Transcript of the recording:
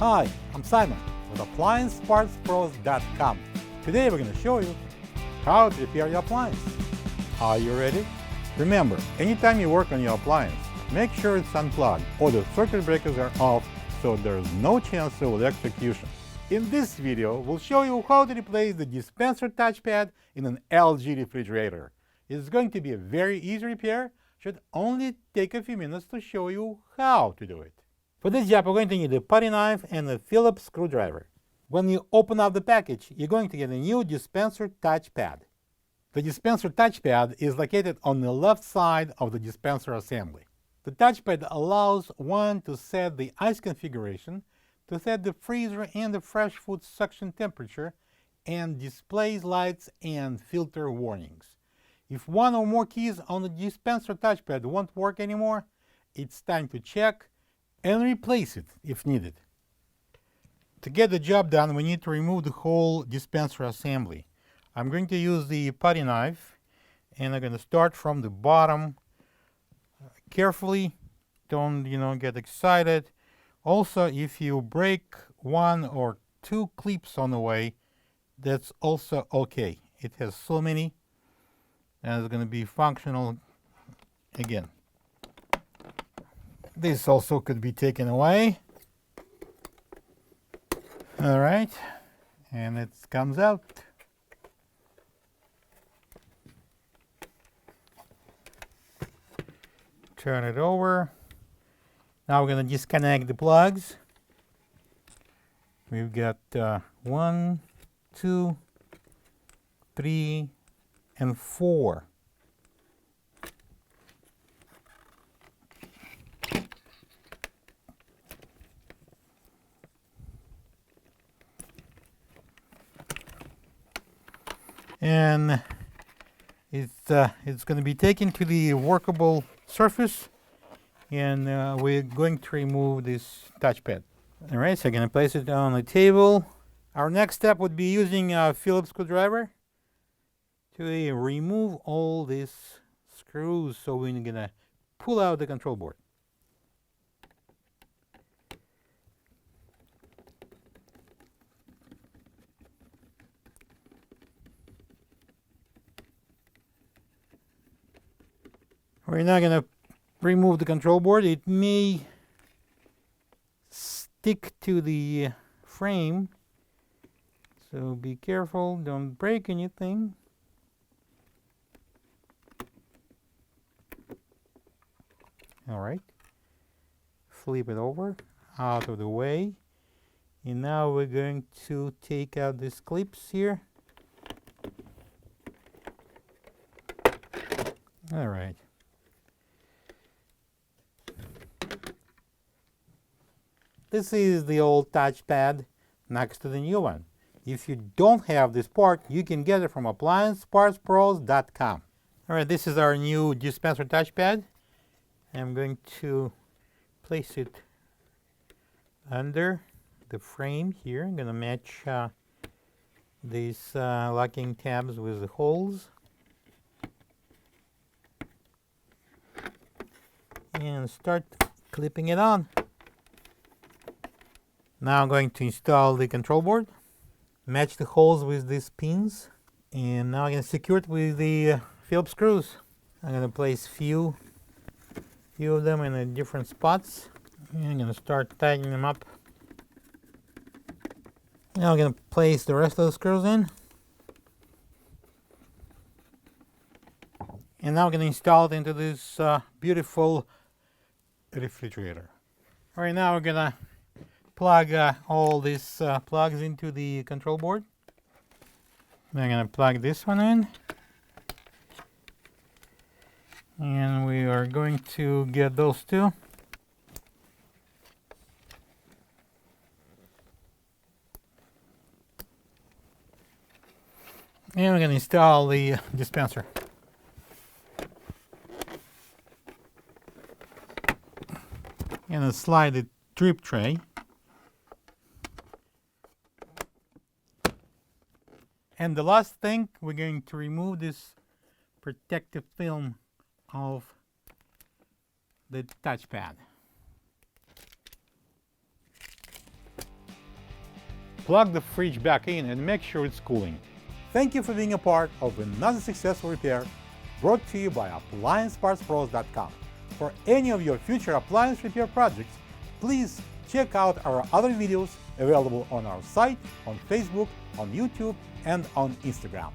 Hi, I'm Simon with AppliancePartsPros.com. Today we're going to show you how to repair your appliance. Are you ready? Remember, anytime you work on your appliance, make sure it's unplugged or the circuit breakers are off so there's no chance of electrocution. In this video, we'll show you how to replace the dispenser touchpad in an LG refrigerator. It's going to be a very easy repair. Should only take a few minutes to show you how to do it. For this job, we're going to need a putty knife and a Phillips screwdriver. When you open up the package, you're going to get a new dispenser touchpad. The dispenser touchpad is located on the left side of the dispenser assembly. The touchpad allows one to set the ice configuration, to set the freezer and the fresh food suction temperature, and displays lights and filter warnings. If one or more keys on the dispenser touchpad won't work anymore, it's time to check and replace it if needed. To get the job done, we need to remove the whole dispenser assembly. I'm going to use the putty knife, and I'm going to start from the bottom carefully. Don't, get excited. Also, if you break one or two clips on the way, that's also okay. It has so many, and it's going to be functional again. This also could be taken away. All right, and it comes out. Turn it over. Now we're going to disconnect the plugs. We've got 1, 2, 3, and 4. And it's going to be taken to the workable surface, and we're going to remove this touchpad. All right, so I'm going to place it on the table. Our next step would be using a Phillips screwdriver to remove all these screws. So we're going to pull out the control board. We're now going to remove the control board. It may stick to the frame, so be careful, don't break anything. All right, flip it over, out of the way. And now we're going to take out these clips here. All right. This is the old touchpad next to the new one. If you don't have this part, you can get it from AppliancePartsPros.com. All right, this is our new dispenser touchpad. I'm going to place it under the frame here. I'm going to match these locking tabs with the holes. And start clipping it on. Now I'm going to install the control board, match the holes with these pins, and now I'm going to secure it with the Phillips screws. I'm going to place few of them in different spots, and I'm going to start tightening them up. Now I'm going to place the rest of the screws in, and now I'm going to install it into this beautiful refrigerator. All right, now we're going to plug all these plugs into the control board. I'm going to plug this one in. And we are going to get those two. And we're going to install the dispenser. And a slide the drip tray. And the last thing, we're going to remove this protective film of the touchpad. Plug the fridge back in and make sure it's cooling. Thank you for being a part of another successful repair brought to you by AppliancePartsPros.com. For any of your future appliance repair projects, please check out our other videos available on our site, on Facebook, on YouTube, and on Instagram.